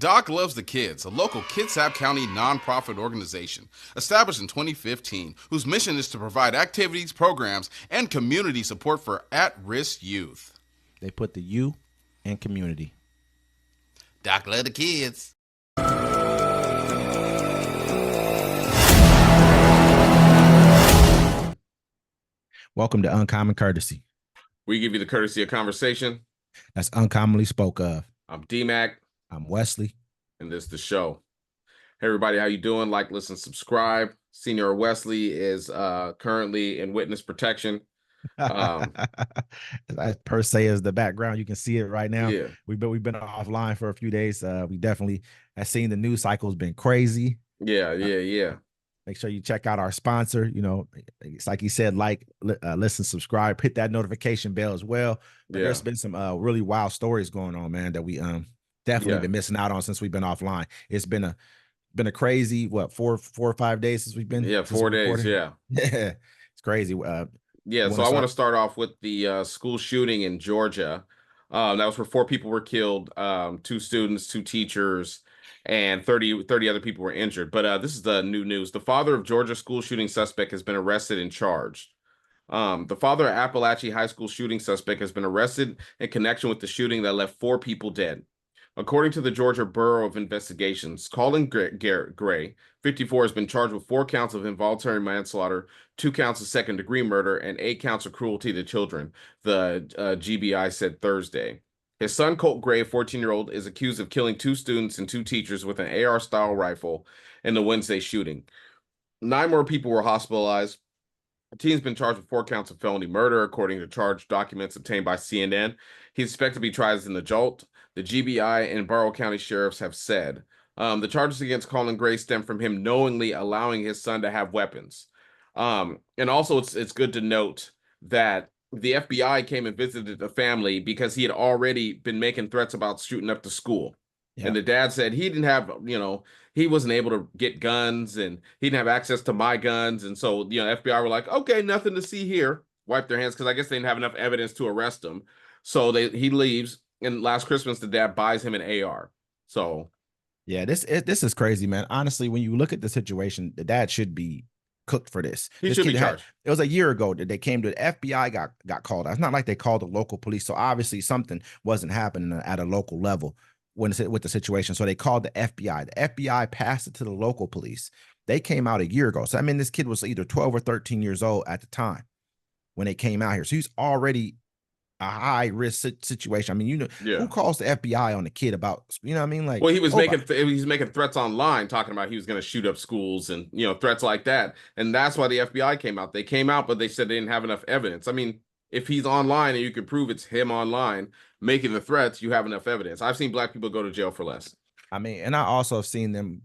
Doc Loves the Kids, a local Kitsap County nonprofit organization established in 2015, whose mission is to provide activities, programs, and community support for at-risk youth. They put the you in community. Doc Loves the Kids. Welcome to Uncommon Courtesy. We give you the courtesy of conversation. That's uncommonly spoke of. I'm D-Mac. I'm Wesley. And this is the show. Hey, everybody, how you doing? Like, listen, subscribe. Senior Wesley is currently in witness protection. Per se is the background. You can see it right now. Yeah. We've been offline for a few days. We definitely have seen the news cycle has been crazy. Yeah. Make sure you check out our sponsor. You know, it's like he said, listen, subscribe, hit that notification bell as well. But there's been some really wild stories going on, man, that we definitely been missing out on since we've been offline. It's been a crazy, what, four or 5 days since we've been. Yeah, 4 days. Yeah. Yeah, it's crazy. So I want to start off with the school shooting in Georgia. That was where 4 people were killed, 2 students, 2 teachers, and 30 other people were injured. But this is the new news. The father of Georgia school shooting suspect has been arrested and charged. The father of Appalachia High School shooting suspect has been arrested in connection with the shooting that left 4 people dead. According to the Georgia Bureau of Investigations, Colt Gray, 54, has been charged with 4 counts of involuntary manslaughter, 2 counts of second-degree murder, and 8 counts of cruelty to children, the GBI said Thursday. His son, Colt Gray, 14-year-old, is accused of killing 2 students and 2 teachers with an AR-style rifle in the Wednesday shooting. 9 more people were hospitalized. The teen's been charged with 4 counts of felony murder, according to charge documents obtained by CNN. He's expected to be tried as an adult. The GBI and Barrow County sheriffs have said. The charges against Colin Gray stem from him knowingly allowing his son to have weapons. And also, it's good to note that the FBI came and visited the family because he had already been making threats about shooting up the school. Yeah. And the dad said he didn't have, he wasn't able to get guns and he didn't have access to my guns. And so, FBI were like, okay, nothing to see here. Wipe their hands because I guess they didn't have enough evidence to arrest him. So he leaves. And last Christmas, the dad buys him an AR. So, yeah, this is crazy, man. Honestly, when you look at the situation, the dad should be cooked for this. He should be charged. It was a year ago that they came to the FBI, got called. It's not like they called the local police. So obviously something wasn't happening at a local level with the situation. So they called the FBI. The FBI passed it to the local police. They came out a year ago. So I mean, this kid was either 12 or 13 years old at the time when they came out here. So he's already a high risk situation. I mean, who calls the FBI on the kid about, what I mean? Like, well, he was making threats online, talking about he was going to shoot up schools and, threats like that. And that's why the FBI came out. They came out, but they said they didn't have enough evidence. I mean, if he's online and you can prove it's him online making the threats, you have enough evidence. I've seen black people go to jail for less. I mean, and I also have seen them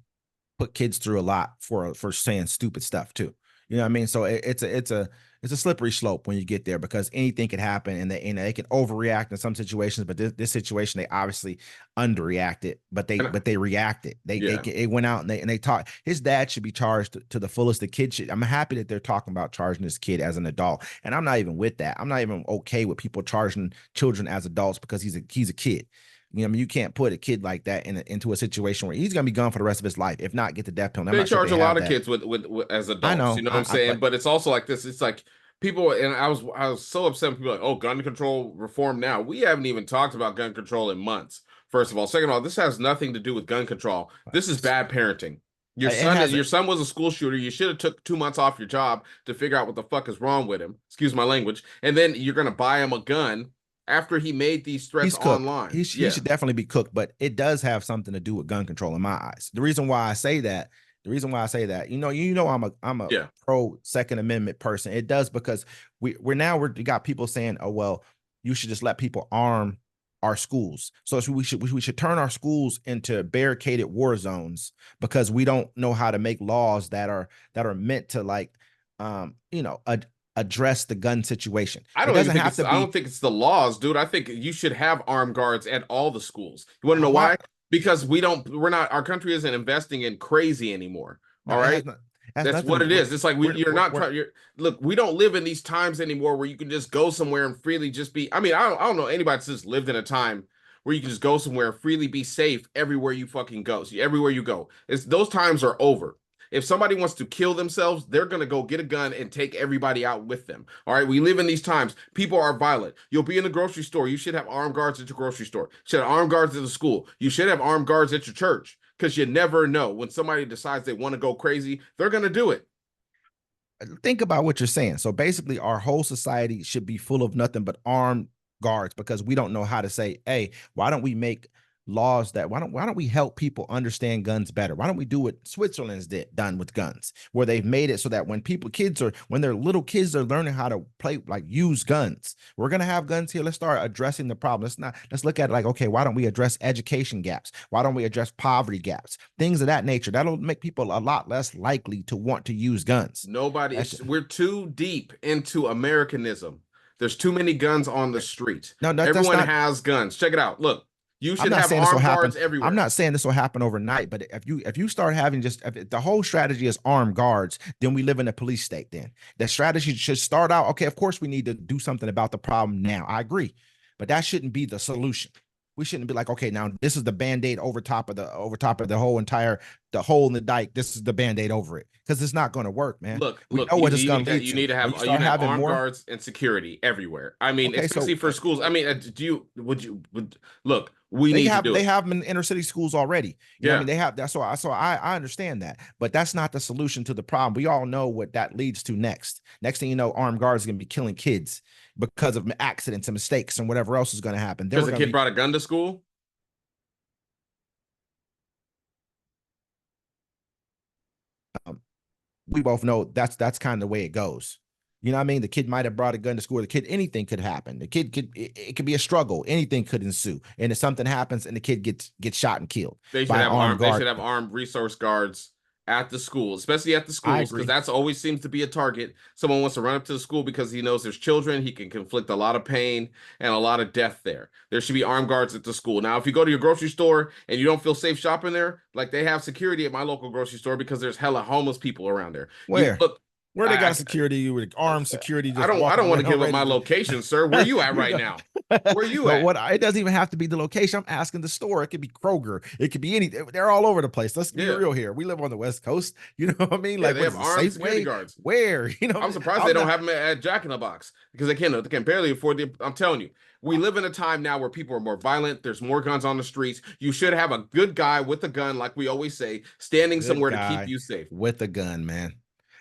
put kids through a lot for saying stupid stuff too. You know what I mean? So it's a slippery slope when you get there because anything could happen and they can overreact in some situations. But this situation, they obviously underreacted, but they reacted. They went out and they talked. His dad should be charged to the fullest. The kid should. I'm happy that they're talking about charging this kid as an adult, and I'm not even with that. I'm not even okay with people charging children as adults because he's a kid. I mean, you can't put a kid like that into a situation where he's gonna be gone for the rest of his life, if not get the death penalty. They charge a lot of kids with as adults. I know, you know what I'm saying? But it's also like this. It's like people, and I was so upset when people were like, oh, gun control reform now. We haven't even talked about gun control in months. First of all, second of all, this has nothing to do with gun control. This is bad parenting. Your son was a school shooter. You should have took 2 months off your job to figure out what the fuck is wrong with him. Excuse my language. And then you're gonna buy him a gun after he made these threats online. He should definitely be cooked, but it does have something to do with gun control in my eyes. The reason why I say that, I'm a pro Second Amendment person. It does because we got people saying, oh, well, you should just let people arm our schools. So we should turn our schools into barricaded war zones because we don't know how to make laws that are meant to address the gun situation. I don't think it's the laws, dude. I think you should have armed guards at all the schools. You want to know why? Because our country isn't investing in crazy anymore. All right. That's what it is. It's like look, we don't live in these times anymore where you can just go somewhere and freely just be. I mean, I don't know anybody that's just lived in a time where you can just go somewhere, freely be safe everywhere you fucking go. So everywhere you go, those times are over. If somebody wants to kill themselves, they're going to go get a gun and take everybody out with them. All right. We live in these times. People are violent. You'll be in the grocery store. You should have armed guards at your grocery store. You should have armed guards at the school. You should have armed guards at your church, because you never know when somebody decides they want to go crazy, they're going to do it. Think about what you're saying. So basically, our whole society should be full of nothing but armed guards, because we don't know how to say, hey, why don't we make laws that why don't we help people understand guns better? Why don't we do what Switzerland's done with guns, where they've made it so that when they're little kids are learning how to play, like, use guns. We're gonna have guns here. Let's start addressing the problem. Let's look at it like, okay, why don't we address education gaps? Why don't we address poverty gaps? Things of that nature. That'll make people a lot less likely to want to use guns. We're too deep into Americanism. There's too many guns on the street. No, everyone has guns. Check it out. Look. You should have armed guards everywhere. I'm not saying this will happen overnight, but if you start having if the whole strategy is armed guards, then we live in a police state. Then the strategy should start out, okay, of course we need to do something about the problem now. I agree, but that shouldn't be the solution. We shouldn't be like, okay, now this is the Band-Aid over top of the the hole in the dike. This is the Band-Aid over it, because it's not going to work, man. Look, you need to have armed guards and security everywhere. I mean, okay, especially for schools. I mean, look, we need to do it. They have them in inner city schools already. You know what I mean, they have that. So I understand that, but that's not the solution to the problem. We all know what that leads to next. Next thing you know, armed guards are going to be killing kids because of accidents and mistakes and whatever else is going to happen. Because a kid brought a gun to school. We both know that's kind of the way it goes. You know what I mean? The kid might have brought a gun to school. Anything could happen. The kid it could be a struggle. Anything could ensue. And if something happens and the kid gets shot and killed, they should have armed resource guards at the school, especially at the schools, because that's always seems to be a target. Someone wants to run up to the school because he knows there's children. He can inflict a lot of pain and a lot of death there. There should be armed guards at the school. Now, if you go to your grocery store and you don't feel safe shopping there, like they have security at my local grocery store because there's hella homeless people around there. Where they got security with armed security? I don't want to give up my location, sir. Where you at right now? Where you at? It doesn't even have to be the location. I'm asking the store. It could be Kroger. It could be anything. They're all over the place. Let's be real here. We live on the West Coast. You know what I mean? Like, they have armed security guards. Where? You know, I'm surprised they don't have them at Jack in the Box, because they can barely afford the. I'm telling you, we live in a time now where people are more violent. There's more guns on the streets. You should have a good guy with a gun, like we always say, standing somewhere to keep you safe. With a gun, man.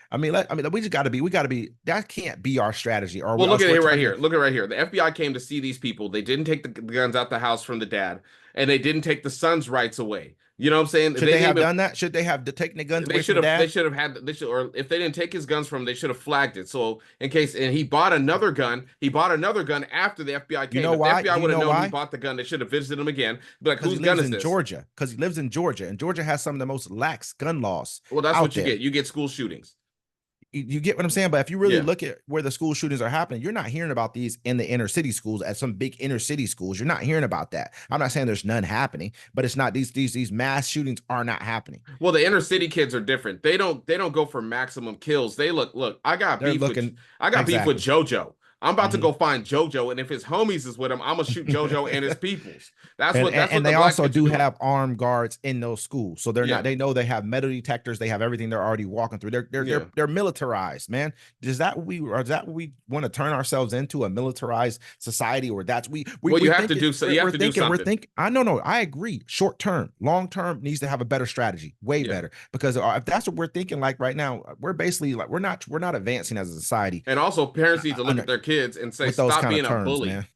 I mean, we just got to be. That can't be our strategy. Well, look at it right here. Look at right here. The FBI came to see these people. They didn't take the guns out the house from the dad, and they didn't take the son's rights away. You know what I'm saying? Should they have done that? Should they have taken the guns away from dad? Or if they didn't take his guns from him, they should have flagged it. So in case, and he bought another gun. He bought another gun after the FBI came. You know why? If the FBI would have known he bought the gun, they should have visited him again. Be like, whose gun is this? Georgia, because he lives in Georgia, and Georgia has some of the most lax gun laws. Well, that's what you get. You get school shootings. You get what I'm saying? But if you really look at where the school shootings are happening, you're not hearing about these in the inner city schools, at some big inner city schools. You're not hearing about that. I'm not saying there's none happening, but it's not these mass shootings are not happening. Well, the inner city kids are different. They don't go for maximum kills. They look, I got beef with JoJo. I'm about to go find JoJo, and if his homies is with him, I'm gonna shoot JoJo and his peoples. And they also do have armed guards in those schools, so they're not. They know they have metal detectors. They have everything. They're already walking through. They're militarized, man. Is that what we want to turn ourselves into, a militarized society, or that's we? Well, you have to do so. You have to do something. We're thinking. I agree. Short term, long term needs to have a better strategy, way better. Because if that's what we're thinking, like right now, we're basically like we're not advancing as a society. And also, parents need to look at their kids and say, stop being a bully. Man.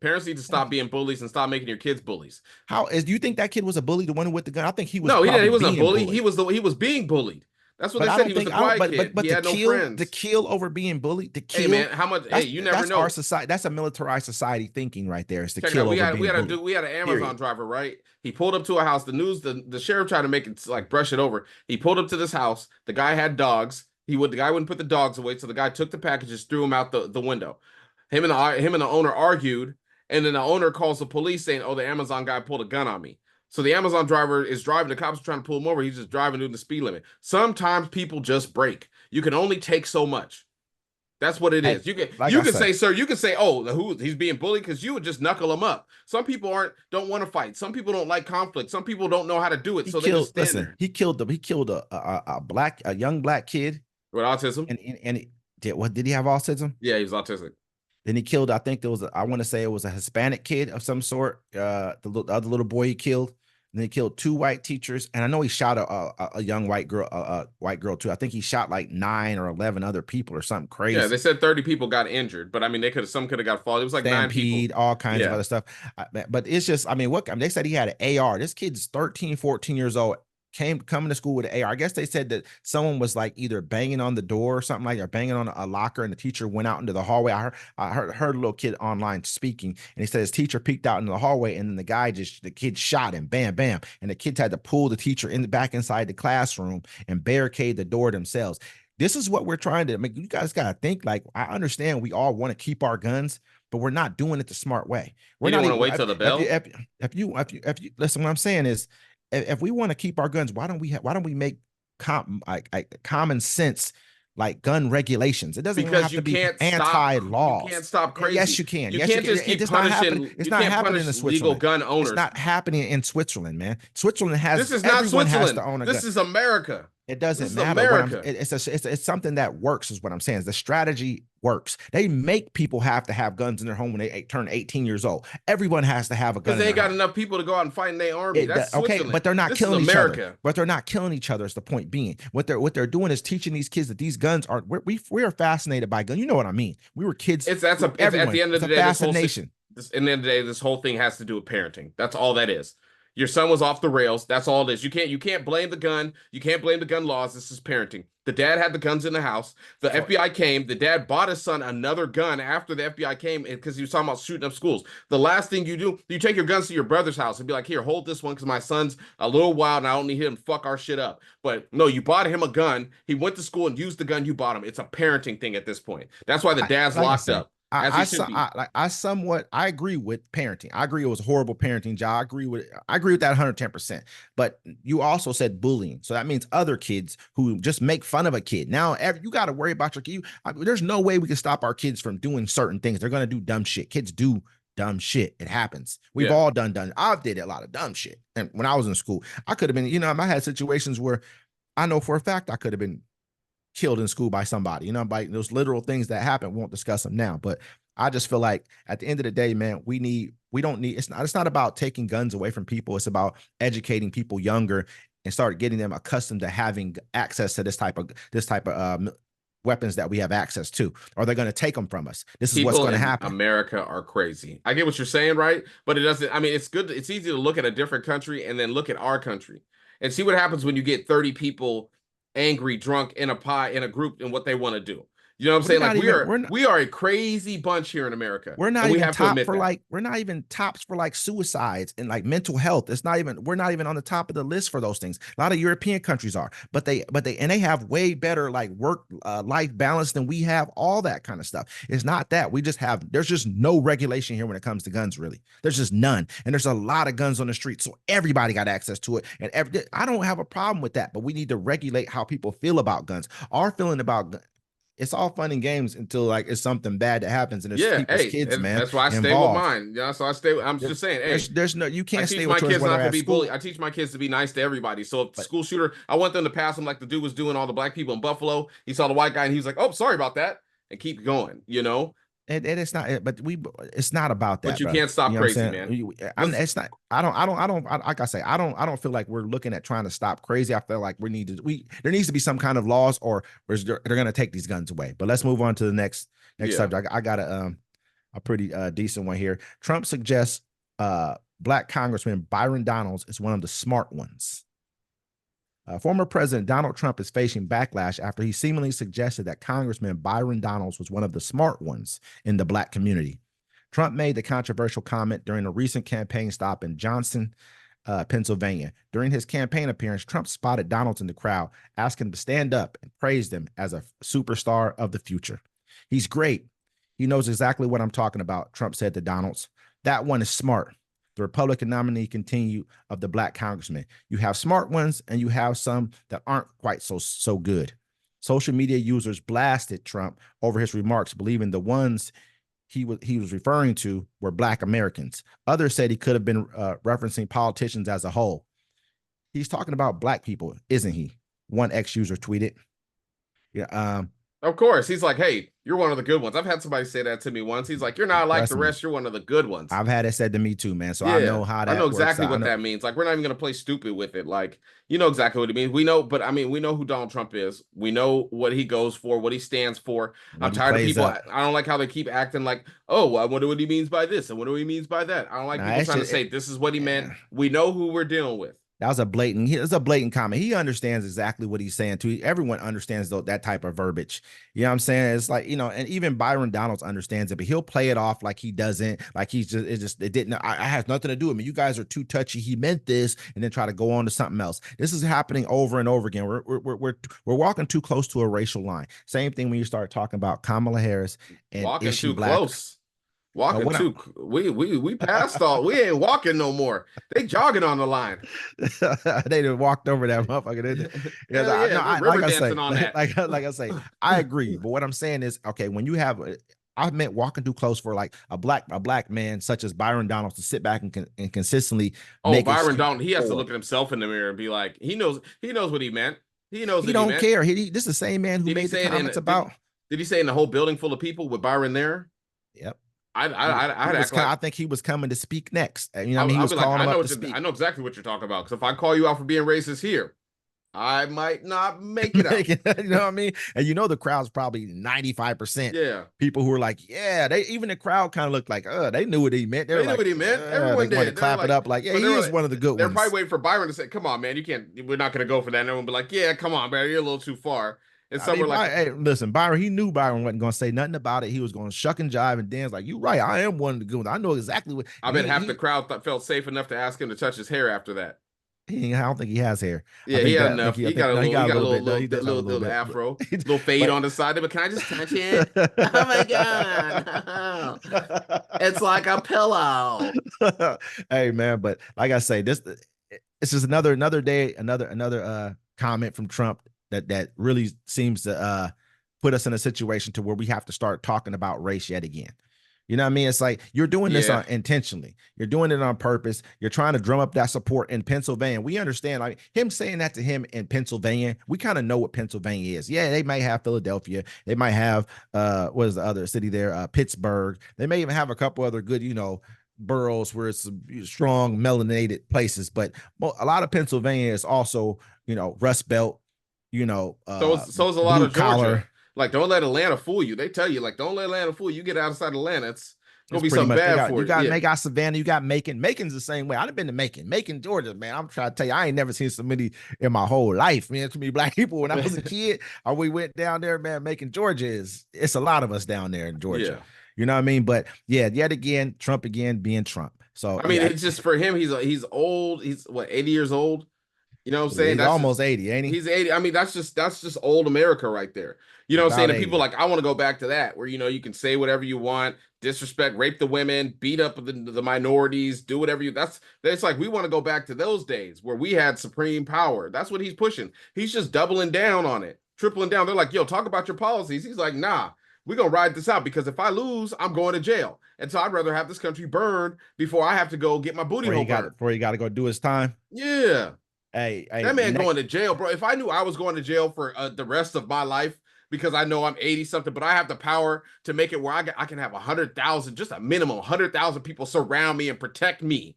Parents need to stop being bullies and stop making your kids bullies. Do you think that kid was a bully, the one with the gun? I think he was. No, he wasn't a bully. He was being bullied. That's what they said. He was a quiet kid. But he had no friends. The kill over being bullied. The kill. Hey man, how much? Hey, you never know. That's our society. That's a militarized society thinking right there. It's the kill over being bullied. We had an Amazon driver, right? He pulled up to a house. The sheriff tried to make it like brush it over. He pulled up to this house. The guy had dogs. The guy wouldn't put the dogs away, so the guy took the packages, threw them out the window. Him and the owner argued, and then the owner calls the police saying, "Oh, the Amazon guy pulled a gun on me." So the Amazon driver is driving. The cops are trying to pull him over. He's just driving doing the speed limit. Sometimes people just break. You can only take so much. That's what it is. Like You I can say, say, sir, you can say, oh, he's being bullied, because you would just knuckle him up. Some people don't want to fight. Some people don't like conflict. Some people don't know how to do it, he so they just killed. stand Listen, there. he killed a young black kid, With autism? and he did he have autism? Yeah, he's autistic. Then he killed, I think there was, I want to say it was a Hispanic kid of some sort. The other little boy he killed. And then he killed 2 white teachers. And I know he shot a young white girl too. I think he shot like 9 or 11 other people or something crazy. Yeah, they said 30 people got injured, but I mean, some could have got fall. It was like Stampede, 9 people. all kinds of other stuff. But it's just, I mean, they said he had an AR. This kid's 13, 14 years old. Coming to school with an AR. I guess they said that someone was like either banging on the door or something like that, or banging on a locker, and the teacher went out into the hallway. I heard a little kid online speaking, and he said his teacher peeked out into the hallway, and then the kid shot him, bam, bam, and the kids had to pull the teacher back inside the classroom and barricade the door themselves. This is what we're trying to make. You guys got to think. Like, I understand we all want to keep our guns, but we're not doing it the smart way. We're not want to wait till the bell. If you listen, what I'm saying is, if we want to keep our guns, why don't we make common sense, like gun regulations? It doesn't have to be anti-laws. You can't stop crazy. Yes, you can. You yes, can't you just can. keep punishing. It's not happening in Switzerland. Legal gun owners. It's not happening in Switzerland, man. Switzerland has. This is not Switzerland. Switzerland. Has to own a this gun. is America. It doesn't this matter. America. It's something that works, is what I'm saying. The strategy works. They make people have to have guns in their home when they turn 18 years old. Everyone has to have a gun. Because they ain't got enough people to go out and fight in their army. That's okay, but they're not killing each other. But they're not killing each other. Is the point being? What they're doing is teaching these kids that these guns are. We are fascinated by guns. You know what I mean? We were kids. It's at the end of the day. Fascination. At the end of the day, this whole thing has to do with parenting. That's all that is. Your son was off the rails. That's all it is. You can't blame the gun. You can't blame the gun laws. This is parenting. The dad had the guns in the house. The FBI came. The dad bought his son another gun after the FBI came, because he was talking about shooting up schools. The last thing you do, you take your guns to your brother's house and be like, here, hold this one, because my son's a little wild and I don't need him to fuck our shit up. But no, you bought him a gun. He went to school and used the gun you bought him. It's a parenting thing at this point. That's why the dad's locked up. I agree with parenting. I agree it was a horrible parenting job. I agree with that 110%. But you also said bullying. So that means other kids who just make fun of a kid. Now, you got to worry about your kid. There's no way we can stop our kids from doing certain things. They're going to do dumb shit. Kids do dumb shit. It happens. We've all done. I've did a lot of dumb shit. And when I was in school, I could have been, I had situations where I know for a fact I could have been killed in school by somebody, by those literal things that happen. Won't discuss them now, but I just feel like at the end of the day, man, it's not about taking guns away from people. It's about educating people younger and start getting them accustomed to having access to this type of weapons that we have access to, or they're going to take them from us. This is what's going to happen. America are crazy. I get what you're saying, right? But it doesn't, I mean, it's good. It's easy to look at a different country and then look at our country and see what happens when you get 30 people angry, drunk in a group and what they want to do. You know what I'm saying? Like we are a crazy bunch here in America. We're not even tops for like suicides and like mental health. We're not even on the top of the list for those things. A lot of European countries are, but they have way better like work life balance than we have, all that kind of stuff. It's not that there's just no regulation here when it comes to guns, really. There's just none. And there's a lot of guns on the street. So everybody got access to it. And I don't have a problem with that, but we need to regulate how people feel about guns. Our feeling about guns. It's all fun and games until like it's something bad that happens and there's people's kids, man. That's why I stay with mine. Yeah, so I'm just saying, hey, you can't stay with my kids not to be bullied. I teach my kids to be nice to everybody. So if the school shooter, I want them to pass him like the dude was doing all the black people in Buffalo. He saw the white guy and he was like, "Oh, sorry about that," and keep going. It's not, but it's not about that. But you can't stop crazy, man. It's not. I don't. Like I say, I don't feel like we're looking at trying to stop crazy. I feel like there needs to be some kind of laws, or they're going to take these guns away. But let's move on to the next subject. I got a pretty decent one here. Trump suggests Black Congressman Byron Donalds is one of the smart ones. Former President Donald Trump is facing backlash after he seemingly suggested that Congressman Byron Donalds was one of the smart ones in the Black community. Trump made the controversial comment during a recent campaign stop in Johnson, Pennsylvania. During his campaign appearance, Trump spotted Donalds in the crowd, asking him to stand up and praised him as a superstar of the future. "He's great. He knows exactly what I'm talking about," Trump said to Donalds. "That one is smart." The Republican nominee continued of the Black congressman. "You have smart ones and you have some that aren't quite so good." Social media users blasted Trump over his remarks, believing the ones he was referring to were Black Americans. Others said he could have been referencing politicians as a whole. He's talking about Black people, isn't he? One ex-user tweeted. Yeah, of course. He's like, hey, you're one of the good ones. I've had somebody say that to me once. He's like, you're not like the rest. You're one of the good ones. I've had it said to me too, man. So yeah, I know how that I know exactly works. what that means. Like, we're not even going to play stupid with it. Like, you know exactly what it means. We know, but I mean, we know who Donald Trump is. We know what he goes for, what he stands for. I'm tired of people. I don't like how they keep acting like, oh, I wonder what he means by this and what he means by that. I don't like people trying to say this is what he meant. We know who we're dealing with. That was a blatant comment. He understands exactly what he's saying too. Everyone understands that type of verbiage. You know what I'm saying? It's like, you know, and even Byron Donalds understands it, but he'll play it off like he doesn't, like it didn't, I have nothing to do with me. You guys are too touchy. He meant this, and then try to go on to something else. This is happening over and over again. We're walking too close to a racial line. Same thing when you start talking about Kamala Harris and walking too close. Walking too, we passed all. We ain't walking no more. They jogging on the line. They just walked over that motherfucker. Like I say, I agree. But what I'm saying is, okay, when you have, I meant walking too close for like a black man such as Byron Donalds to sit back and consistently. Byron Donalds, he has to look at himself in the mirror and be like, he knows what he meant. He knows. He don't care. This is the same man who made the comments about. Did he say in the whole building full of people with Byron there? Yep. I think he was coming to speak next. You know, I mean, he was calling him up to speak. I know exactly what you're talking about. Because if I call you out for being racist here, I might not make it out. You know what I mean? And you know, the crowd's probably 95%. Yeah, people who are like, yeah, even the crowd kind of looked like, they knew what he meant. They knew what he meant. Everyone did. To clap it up, like, yeah, he is one of the good ones. They're probably waiting for Byron to say, "Come on, man, you can't. We're not going to go for that." And everyone be like, "Yeah, come on, man, you're a little too far." And hey, listen, Byron, he knew Byron wasn't going to say nothing about it. He was going to shuck and jive and dance like, you're right, I am one of the good ones. I know exactly what. I bet half the crowd felt safe enough to ask him to touch his hair after that. I don't think he has hair. Yeah, he had enough. He got a little afro, little fade on the side. But can I just touch it? Oh my god, it's like a pillow. Hey man, but like I say, this is another day, another comment from Trump that really seems to put us in a situation to where we have to start talking about race yet again. You know what I mean? It's like you're doing this intentionally. You're doing it on purpose. You're trying to drum up that support in Pennsylvania. We understand, like him saying that to him in Pennsylvania. We kind of know what Pennsylvania is. Yeah, they might have Philadelphia. They might have what is the other city there? Pittsburgh. They may even have a couple other good, boroughs where it's strong melanated places. But a lot of Pennsylvania is also, Rust Belt. So is a lot of Georgia. Like, don't let Atlanta fool you. They tell you, like, don't let Atlanta fool you. You get outside Atlanta, it's gonna be something bad for you. They got Savannah, you got Macon. Macon's the same way. I've been to Macon, Georgia, man. I'm trying to tell you, I ain't never seen so many in my whole life, man. Too many black people. When I was a kid, we went down there, man. Macon, Georgia it's a lot of us down there in Georgia. Yeah. You know what I mean? But yeah, yet again, Trump again being Trump. So I mean, it's just for him. He's old. He's what, 80 years old. You know what I'm saying? He's almost 80, ain't he? He's 80. I mean, that's just old America right there. You know what I'm saying? And people like, I want to go back to that, where, you can say whatever you want, disrespect, rape the women, beat up the minorities, do whatever that's like, we want to go back to those days where we had supreme power. That's what he's pushing. He's just doubling down on it, tripling down. They're like, yo, talk about your policies. He's like, nah, we're going to ride this out, because if I lose, I'm going to jail. And so I'd rather have this country burned before I have to go get my booty hole burned. Before he got to go do his time. Yeah. Hey, that man going to jail, bro. If I knew I was going to jail for the rest of my life, because I know I'm 80 something, but I have the power to make it where I can have 100,000, just a minimum 100,000 people surround me and protect me.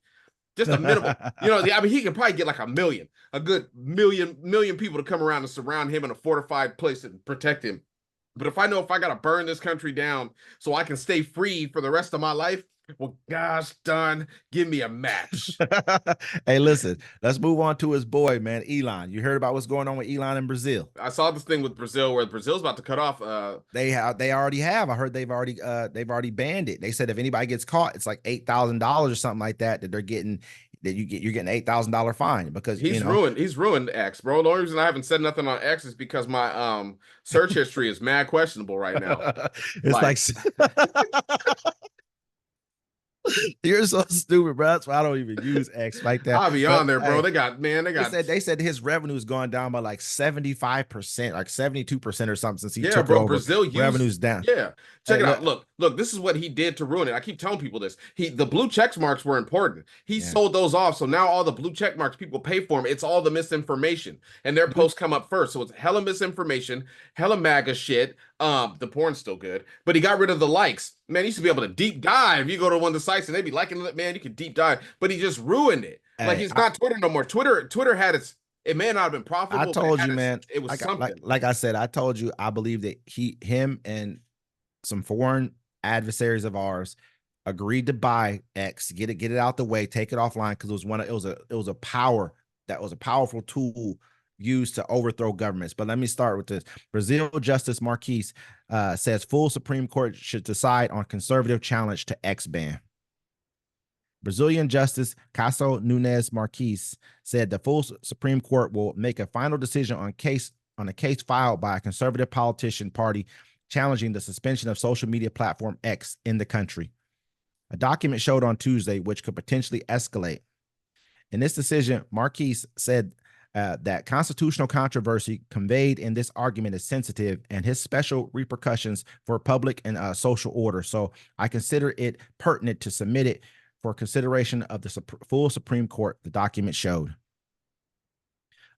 Just a minimum. I mean, he can probably get like a good million people to come around and surround him in a fortified place and protect him. But if I know if I got to burn this country down so I can stay free for the rest of my life, well, gosh darn, give me a match. Hey, listen, let's move on to his boy, man, Elon. You heard about what's going on with Elon in Brazil? I saw this thing with Brazil where Brazil's about to cut off. They already have. I heard they've already banned it. They said if anybody gets caught, it's like $8,000 or something like that you're getting $8,000 fine, because he's ruined X, bro. The only reason I haven't said nothing on X is because my search history is mad questionable right now. It's like You're so stupid, bro. That's why I don't even use X like that. I'll be But, on there, bro. hey, They got they said his revenue has gone down by like 75%, like 72% or something since he yeah, took bro. over. Brazil used Revenue's down. yeah. Check Hey, it out. look, Look. This is what he did to ruin it. I keep telling people this. The blue check marks were important. He yeah. sold those off, so now all the blue check marks people pay for them. It's all the misinformation, and their Blue, posts come up first. So it's hella misinformation, hella MAGA shit. The porn's still good, but he got rid of the likes. Man, he used to be able to deep dive. You go to one of the sites and they be liking it. Man, you can deep dive, but he just ruined it. Like hey, he's not Twitter no more. Twitter had its. It may not have been I profitable, but told you, man. it was something. Like I said, I told you, I believe that him, and some foreign adversaries of ours agreed to buy X, get it out the way, take it offline, because it was a powerful tool used to overthrow governments. But let me start with this. Brazil Justice Marquise says full Supreme Court should decide on conservative challenge to X ban. Brazilian Justice Caso Nunes Marques said the full Supreme Court will make a final decision on a case filed by a conservative politician party challenging the suspension of social media platform X in the country. A document showed on Tuesday which could potentially escalate. In this decision, Marques said that constitutional controversy conveyed in this argument is sensitive and his special repercussions for public and social order. So I consider it pertinent to submit it for consideration of the full Supreme Court, the document showed.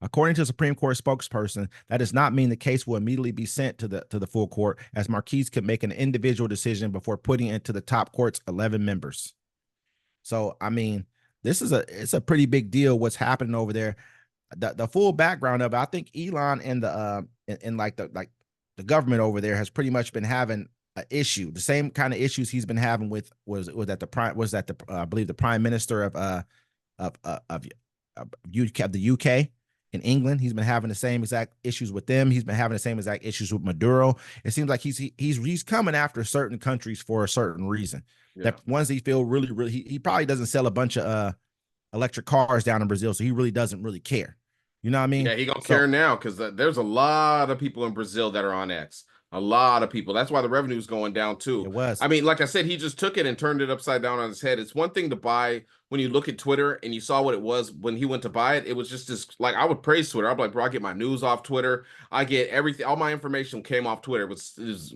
According to Supreme Court spokesperson, that does not mean the case will immediately be sent to the full court, as Marquise could make an individual decision before putting it to the top court's 11 members. So, I mean, it's a pretty big deal what's happening over there. The full background of it, I think Elon and the government over there has pretty much been having issue, the same kind of issues he's been having with I believe the prime minister of the UK in England. He's been having the same exact issues with them. He's been having the same exact issues with Maduro. It seems like he's coming after certain countries for a certain reason. Yeah. That ones he feel really he probably doesn't sell a bunch of electric cars down in Brazil, so he really doesn't really care. You know what I mean? Yeah, he gonna care now because there's a lot of people in Brazil that are on X. A lot of people. That's why the revenue is going down too. It was. I mean, like I said, he just took it and turned it upside down on his head. It's one thing to buy when you look at Twitter and you saw what it was when he went to buy it. It was just this, like, I would praise Twitter. I'd be like, bro, I get my news off Twitter. I get everything. All my information came off Twitter. It was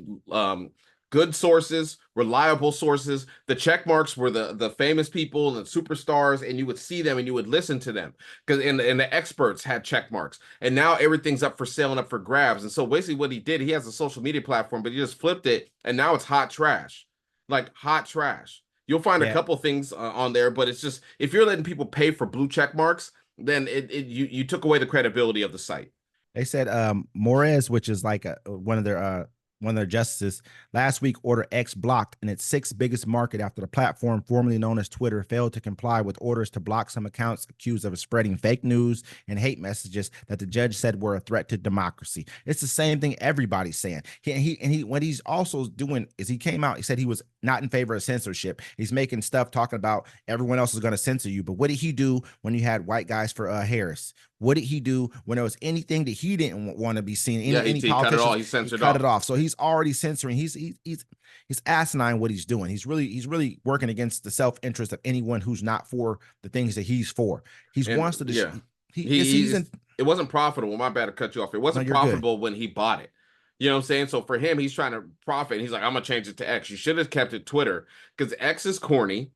good sources, reliable sources. The check marks were the famous people and the superstars, and you would see them and you would listen to them because and the experts had check marks. And now everything's up for sale and up for grabs. And so basically what he did, he has a social media platform, but he just flipped it, and now it's hot trash, like hot trash. You'll find a couple things on there, but it's just if you're letting people pay for blue check marks, then you took away the credibility of the site. They said Moraes, which is like one of their justices, last week ordered X blocked in its sixth biggest market after the platform formerly known as Twitter failed to comply with orders to block some accounts accused of spreading fake news and hate messages that the judge said were a threat to democracy. It's the same thing everybody's saying. What he's also doing is he came out, he said he was not in favor of censorship. He's making stuff talking about everyone else is going to censor you. But what did he do when you had white guys for Harris? What did he do when there was anything that he didn't want to be seen? He cut it off. He censored it off. So he's already censoring. He's asinine what he's doing. He's really working against the self-interest of anyone who's not for the things that he's for. It wasn't profitable. My bad to cut you off. It wasn't profitable when he bought it. You know what I'm saying? So for him, he's trying to profit. He's like, I'm going to change it to X. You should have kept it Twitter because X is corny.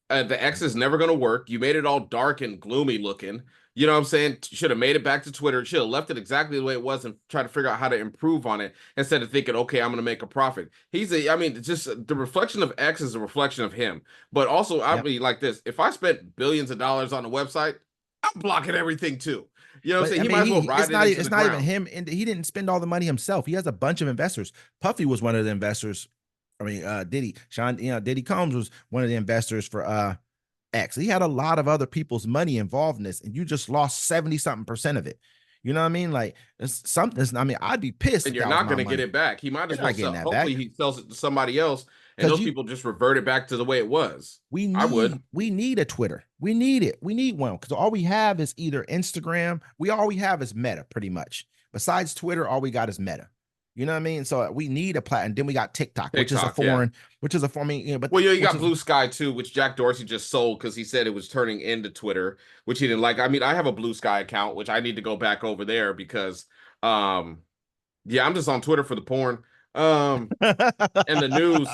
The X is never going to work. You made it all dark and gloomy looking. You know what I'm saying? Should have made it back to Twitter. Should have left it exactly the way it was and try to figure out how to improve on it instead of thinking, okay, I'm going to make a profit. Just the reflection of X is a reflection of him. But also, I'd be like this. If I spent billions of dollars on a website, I'm blocking everything too. You know what I'm saying? He might as well ride it. It's not even him. And he didn't spend all the money himself. He has a bunch of investors. Puffy was one of the investors. I mean, Diddy Combs was one of the investors for X. He had a lot of other people's money involved in this, and you just lost 70-something% of it. You know what I mean? Like it's something. I mean, I'd be pissed. And you're not going to get it back. He might as well sell. Hopefully, he sells it to somebody else, and those people just revert it back to the way it was. We need a Twitter. We need it. We need one because all we have is either Instagram. All we have is Meta, pretty much. Besides Twitter, all we got is Meta. You know what I mean? So we need a platform. Then we got TikTok, which is a TikTok, yeah. foreign, which is a foreign, you know, but Well, yeah, you got Blue Sky too, which Jack Dorsey just sold because he said it was turning into Twitter, which he didn't like. I mean, I have a Blue Sky account, which I need to go back over there because, yeah, I'm just on Twitter for the porn, and the news.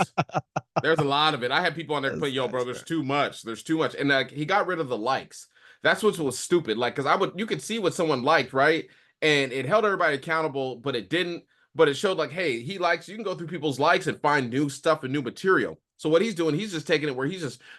There's a lot of it. I had people on there putting, "Yo, bro, there's too much. There's too much," and like he got rid of the likes. That's what was stupid. Like, because you could see what someone liked, right? And it held everybody accountable, but it didn't. But it showed like, hey, he likes. You can go through people's likes and find new stuff and new material. So what he's doing, he's just taking it where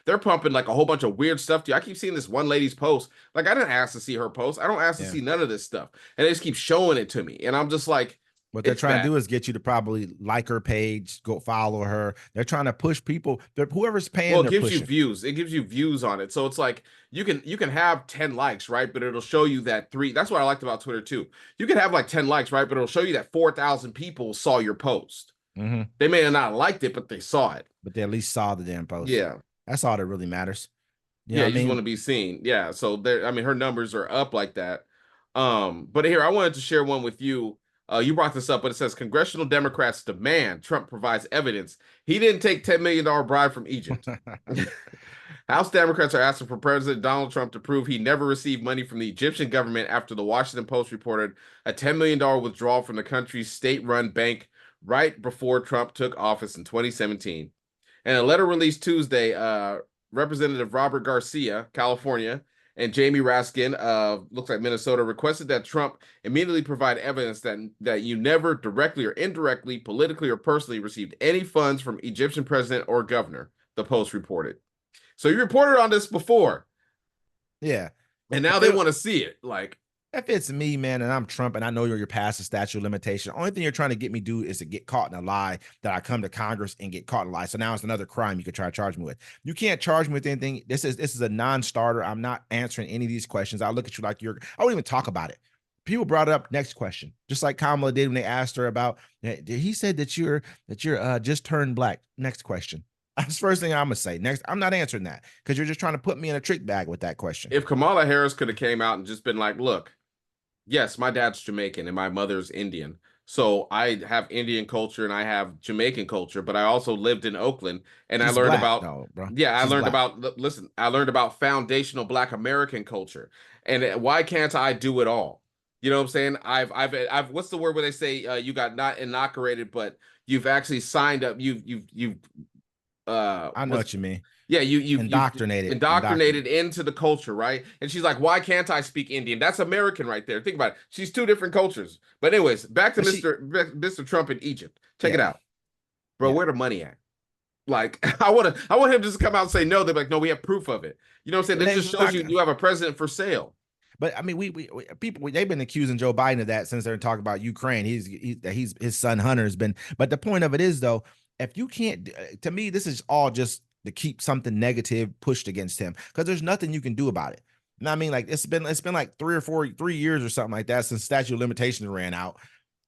they're pumping like a whole bunch of weird stuff to you. I keep seeing this one lady's post. Like, I didn't ask to see her post. I don't ask to see none of this stuff, and they just keep showing it to me, and I'm just like. What they're trying to do is get you to probably like her page, go follow her. They're trying to push people. Whoever's paying. Well, it gives you views. It gives you views on it. So it's like you can have 10 likes, right? But it'll show you that that's what I liked about Twitter too. You can have like 10 likes, right? But it'll show you that 4,000 people saw your post. Mm-hmm. They may have not liked it, but they saw it. But they at least saw the damn post. Yeah. That's all that really matters. You just want to be seen. Yeah. So her numbers are up like that. But here, I wanted to share one with you. You brought this up, but it says congressional Democrats demand Trump provides evidence he didn't take $10 million bribe from Egypt. House Democrats are asking for President Donald Trump to prove he never received money from the Egyptian government after the Washington Post reported a $10 million withdrawal from the country's state-run bank right before Trump took office in 2017. In a letter released Tuesday, Representative Robert Garcia, California, and Jamie Raskin, looks like Minnesota, requested that Trump immediately provide evidence that you never directly or indirectly, politically or personally received any funds from Egyptian president or governor, the Post reported. So you reported on this before. Yeah. And now they want to see it. Like, if it's me, man, and I'm Trump, and I know you're past the statute of limitation, the only thing you're trying to get me do is to get caught in a lie, that I come to Congress and get caught in a lie. So now it's another crime you could try to charge me with. You can't charge me with anything. This is a non-starter. I'm not answering any of these questions. I look at you like I won't even talk about it. People brought it up. Next question, just like Kamala did when they asked her about. He said that you're just turned black. Next question. That's the first thing I'm gonna say. Next, I'm not answering that because you're just trying to put me in a trick bag with that question. If Kamala Harris could have came out and just been like, look, yes, my dad's Jamaican and my mother's Indian. So I have Indian culture and I have Jamaican culture, but I also lived in Oakland and I learned I learned about foundational Black American culture. And why can't I do it all? You know what I'm saying? I've what's the word where they say you got not inaugurated, but you've actually signed up. I know what you mean. Yeah, you indoctrinated into the culture, right? And she's like, "Why can't I speak Indian?" That's American right there. Think about it. She's two different cultures. But anyways, back to Mr. Trump in Egypt. Check it out, bro. Where the money at? Like, I want him to just come out and say no. They're like, no, we have proof of it. You know what I'm saying? That just shows you have a president for sale. But I mean, people they've been accusing Joe Biden of that since they're talking about Ukraine. He's his son Hunter has been. But the point of it is though, if you can't, to me, this is all just to keep something negative pushed against him because there's nothing you can do about it. You know what I mean? Like it's been like 3 years or something like that since statute of limitations ran out.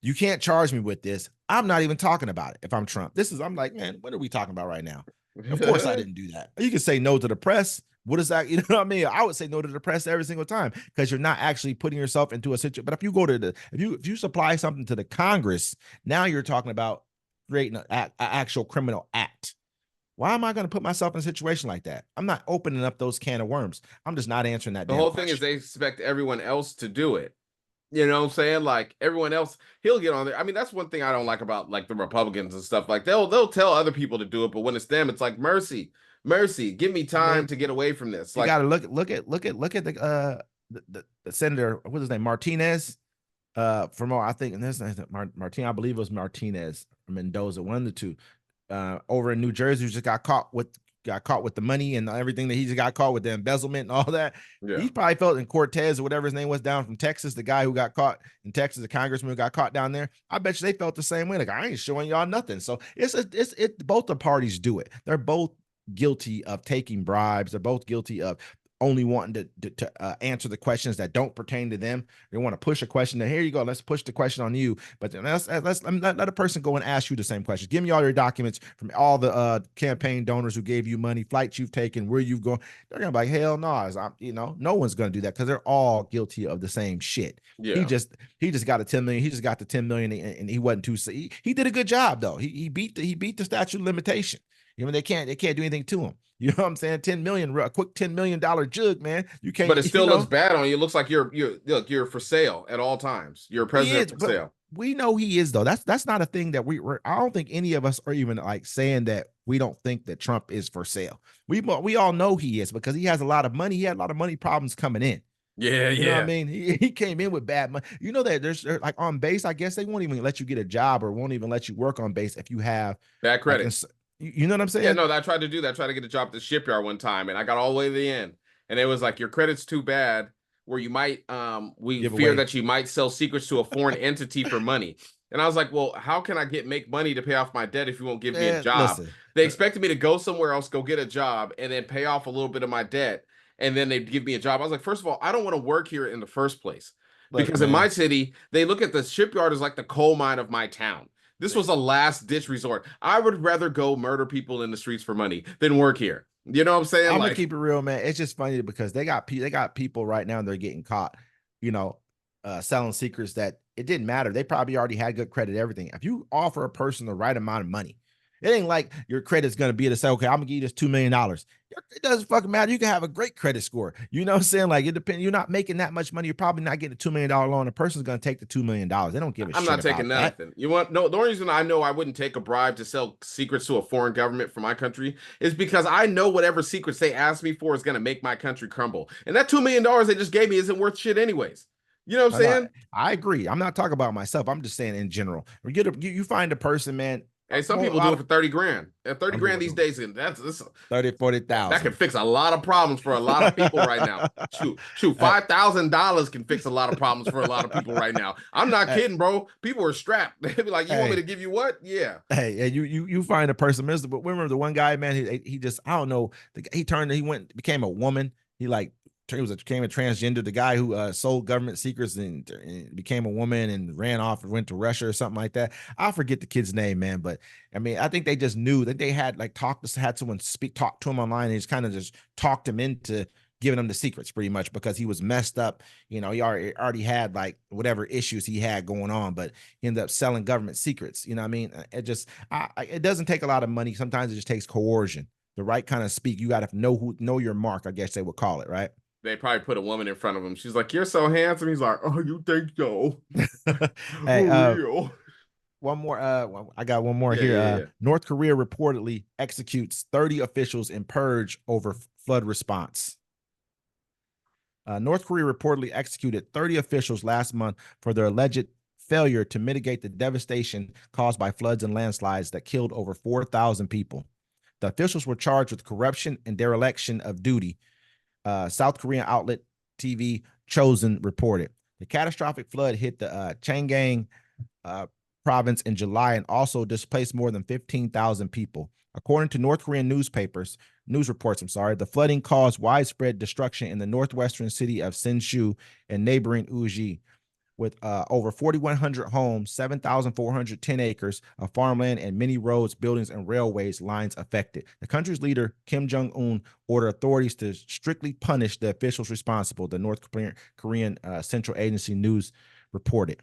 You can't charge me with this. I'm not even talking about it. If I'm Trump, I'm like, man, what are we talking about right now? Of course I didn't do that. You can say no to the press. What is that? You know what I mean? I would say no to the press every single time because you're not actually putting yourself into a situation. But if you go to if you supply something to the Congress, now you're talking about creating an actual criminal act. Why am I going to put myself in a situation like that? I'm not opening up those can of worms. I'm just not answering that. The whole thing is they expect everyone else to do it. You know what I'm saying? Like everyone else, he'll get on there. I mean, that's one thing I don't like about like the Republicans and stuff. Like they'll tell other people to do it, but when it's them, it's like mercy, give me time to get away from this. You got to look at the senator. What's his name? Martinez. From I think and this Martin, I believe it was Martinez or Mendoza, one of the two. Over in New Jersey, who just got caught with the money and everything that he just got caught with, the embezzlement and all that. Yeah. He probably felt in Cortez or whatever his name was down from Texas, the guy who got caught in Texas, the congressman who got caught down there. I bet you they felt the same way. Like, I ain't showing y'all nothing. So it's both the parties do it. They're both guilty of taking bribes. They're both guilty of only wanting to answer the questions that don't pertain to them. They want to push a question that, here you go, let's push the question on you. But then let's let a person go and ask you the same questions. Give me all your documents from all the campaign donors who gave you money, flights you've taken, where you've gone. They're gonna be like, hell no, no one's gonna do that because they're all guilty of the same shit. Yeah. He just got a 10 million. He just got the 10 million, and he wasn't too. He did a good job though. He beat the statute of limitation. They can't do anything to him. You know what I'm saying? 10 million, a quick $10 million jug, man. You can't. But it still looks bad on you. It looks like you're for sale at all times. You're a president for sale. We know he is though. That's not a thing that I don't think any of us are even like saying that we don't think that Trump is for sale. We all know he is because he has a lot of money. He had a lot of money problems coming in. Yeah, you know what I mean? He came in with bad money. You know that there's like on base, I guess they won't even let you get a job or won't even let you work on base if you have bad credit. Like, you know what I'm saying? Yeah, no, I tried to do that. I tried to get a job at the shipyard one time, and I got all the way to the end. And it was like, your credit's too bad, where you might, we fear that you might sell secrets to a foreign entity for money. And I was like, well, how can I make money to pay off my debt if you won't give me a job? Listen, they expected me to go somewhere else, go get a job, and then pay off a little bit of my debt, and then they'd give me a job. I was like, first of all, I don't want to work here in the first place. Because in my city, they look at the shipyard as like the coal mine of my town. This was a last ditch resort. I would rather go murder people in the streets for money than work here. You know what I'm saying? I'm gonna keep it real, man. It's just funny because they got people right now. They're getting caught, selling secrets that it didn't matter. They probably already had good credit, everything. If you offer a person the right amount of money, it ain't like your credit's going to be to say, okay, I'm gonna give you this $2 million. It doesn't fucking matter. You can have a great credit score. You know what I'm saying? Like, it depends. You're not making that much money. You're probably not getting a $2 million loan. The person's going to take the $2 million. They don't give a shit. I'm not taking nothing. The only reason I know I wouldn't take a bribe to sell secrets to a foreign government for my country is because I know whatever secrets they ask me for is going to make my country crumble. And that $2 million they just gave me isn't worth shit anyways. You know what I'm saying? I agree. I'm not talking about myself. I'm just saying in general. You find a person, man. Hey, some people do it for 30 grand. At 30 grand these days, that's 30, 40,000. That can fix a lot of problems for a lot of people right now. Shoot, $5,000 can fix a lot of problems for a lot of people right now. I'm not kidding, bro. People are strapped. They be like, "You want me to give you what?" Yeah. Hey, you find a person, Mister. But remember the one guy, man. He just, I don't know. Became a woman. Became a transgender. The guy who sold government secrets and became a woman and ran off and went to Russia or something like that. I forget the kid's name, man. But I mean, I think they just knew that they had had someone talk to him online, and just kind of just talked him into giving him the secrets pretty much because he was messed up. He already had like whatever issues he had going on, but he ended up selling government secrets. You know what I mean? It doesn't take a lot of money. Sometimes it just takes coercion. The right kind of speak. You got to know your mark, I guess they would call it, right? They probably put a woman in front of him. She's like, "You're so handsome." He's like, "Oh, you think so?" Hey, one more. I got one more here. Yeah. North Korea reportedly executes 30 officials in purge over flood response. North Korea reportedly executed 30 officials last month for their alleged failure to mitigate the devastation caused by floods and landslides that killed over 4,000 people. The officials were charged with corruption and dereliction of duty. South Korean outlet TV Chosun reported. The catastrophic flood hit the Changgang province in July and also displaced more than 15,000 people. According to North Korean news reports, the flooding caused widespread destruction in the northwestern city of Sinshu and neighboring Uji, with over 4,100 homes, 7,410 acres of farmland, and many roads, buildings, and railways lines affected. The country's leader, Kim Jong-un, ordered authorities to strictly punish the officials responsible, the North Korean Central Agency News reported.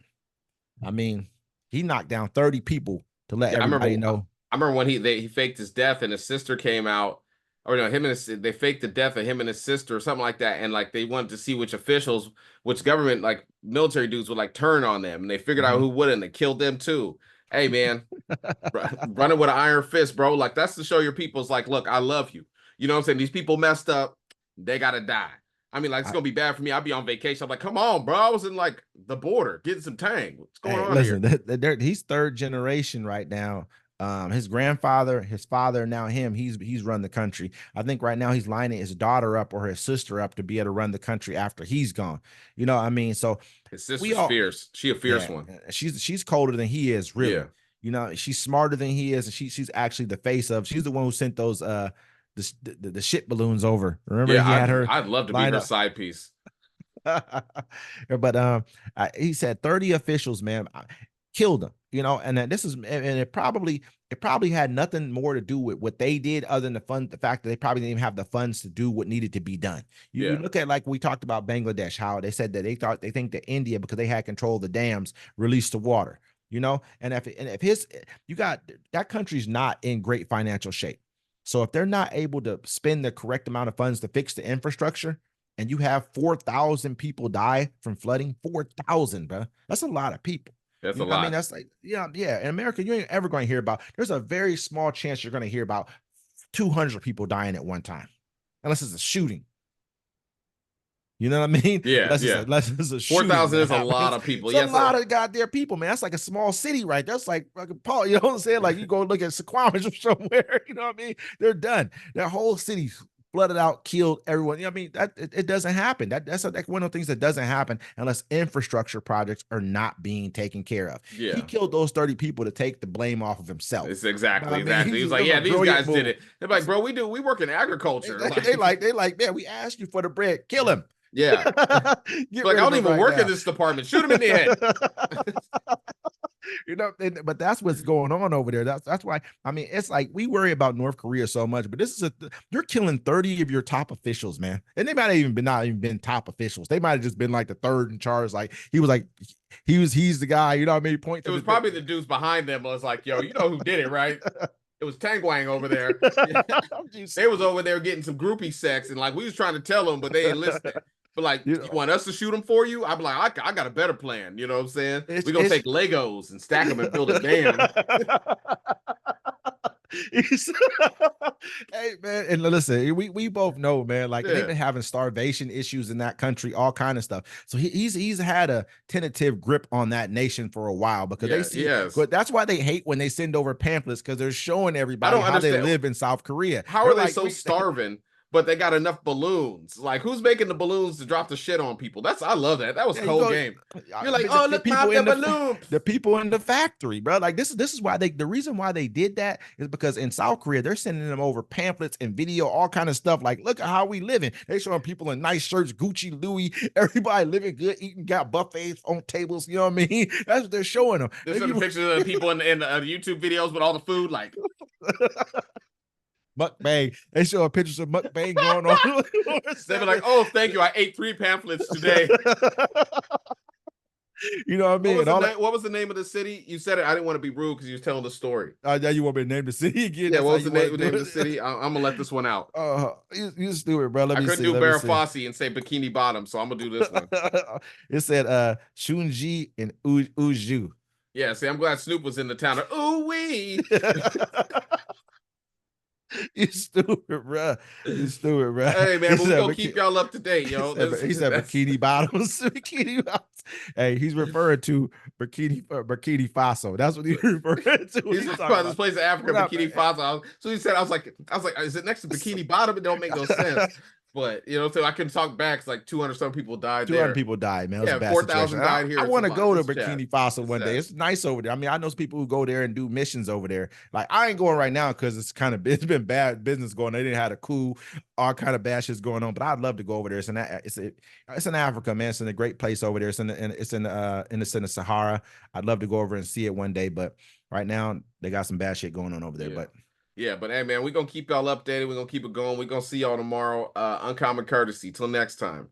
I mean, he knocked down 30 people to let everybody know. I remember when he faked his death and his sister came out. Or no, they faked the death of him and his sister or something like that, and like they wanted to see which government, like military dudes would like turn on them, and they figured out who wouldn't. They killed them too. Hey man, running with an iron fist, bro. Like that's to show your people's like, look, I love you. You know what I'm saying? These people messed up, they gotta die. I mean, like it's gonna be bad for me. I'll be on vacation. I'm like, come on, bro. I was in like the border getting some tang. What's going on here? He's third generation right now. His grandfather, his father, now him, he's run the country. I think right now he's lining his daughter up or his sister up to be able to run the country after he's gone. You know what I mean? So his sister's fierce. She a fierce one. She's colder than he is, really. Yeah. You know, she's smarter than he is, and she's actually the face of. She's the one who sent those the shit balloons over. Remember, Yeah, he had her. I'd love to be her side piece. But he said 30 officials, man, killed them. You know, and this is, and it probably had nothing more to do with what they did other than the fact that they probably didn't even have the funds to do what needed to be done. You look at, like we talked about Bangladesh, how they said that they think that India, because they had control of the dams, released the water. You know, and if you got that country's not in great financial shape. So if they're not able to spend the correct amount of funds to fix the infrastructure, and you have 4,000 people die from flooding, 4,000, bro, that's a lot of people. That's a lot. I mean, that's like, yeah. In America, you ain't ever going to hear about, there's a very small chance you're going to hear about 200 people dying at one time, unless it's a shooting. You know what I mean? Yeah, unless it's a shooting. 4,000 is a lot of people. It's a lot of goddamn people, man. That's like a small city, right? That's like Paul, you know what I'm saying? Like, you go look at Sequamish or somewhere, you know what I mean? They're done. That whole city's flooded out, killed everyone. You know what I mean? That it doesn't happen. That's one of the things that doesn't happen unless infrastructure projects are not being taken care of. Yeah. He killed those 30 people to take the blame off of himself. It's exactly. He was like, yeah, these guys did it. They're like, bro, we work in agriculture. They like, man, we asked you for the bread. Kill him. Yeah. Like, I don't even work in this department. Shoot him in the head. You know, but that's what's going on over there. That's why, I mean, it's like we worry about North Korea so much, but this is you're killing 30 of your top officials, man. And they might have not even been top officials. They might have just been like the third in charge. Like he's the guy, you know what I mean? It was probably the dudes behind them was like, yo, you know who did it, right? It was Tangwang over there. They was over there getting some groupie sex, and like we was trying to tell them, but they ain't listening. But like, you want us to shoot them for you? I'm like, I got a better plan. You know what I'm saying? We're going to take Legos and stack them and build a dam. Hey, man, and listen, we both know, man, like they've been having starvation issues in that country, all kind of stuff. So he's had a tentative grip on that nation for a while, because they see, but that's why they hate when they send over pamphlets, because they're showing everybody how they live in South Korea. How are they so starving? But they got enough balloons. Like, who's making the balloons to drop the shit on people? I love that. That was cold game. You're like, oh, look, pop the balloon. The people in the factory, bro. Like, this is why the reason why they did that is because in South Korea, they're sending them over pamphlets and video, all kind of stuff. Like, look at how we living. They showing people in nice shirts, Gucci, Louis, everybody living good, eating, got buffets on tables. You know what I mean? That's what they're showing them. They're showing pictures of people in the YouTube videos with all the food, like. Mukbang. They show pictures of mukbang going on. They be like, "Oh, thank you. I ate 3 pamphlets today." You know what I mean? What was the name of the city? You said it. I didn't want to be rude because you was telling the story. Now you want me to name the city again? Yeah, what was the name of the city? I'm gonna let this one out. You stupid, bro. I couldn't do Barra Fossey and say Bikini Bottom, so I'm gonna do this one. It said Shunji and Uju. Yeah, see, I'm glad Snoop was in the town. Ooh wee. You stupid, bro. You stupid, bro. Hey, man, but we gonna keep y'all up to date, yo. He said bikini bottoms. Bikini bottoms. Hey, he's referring to Burkina Faso. That's what he's referring to. He's talking about this place in Africa, Burkina Faso. So he said, I was like, is it next to Bikini Bottom? It don't make no sense. But, you know, so I couldn't talk back. It's like 200 some people died 200 people died, man. Yeah, 4,000 died here. I want to go to Bikini Faso one day. It's nice over there. I mean, I know people who go there and do missions over there. Like, I ain't going right now because it's been bad business going. They didn't have a coup, all kind of bad shit's going on. But I'd love to go over there. It's in Africa, man. It's in a great place over there. It's in the Sahara. I'd love to go over and see it one day. But right now, they got some bad shit going on over there. Yeah, but hey, man, we're going to keep y'all updated. We're going to keep it going. We're going to see y'all tomorrow. Uncommon courtesy. Till next time.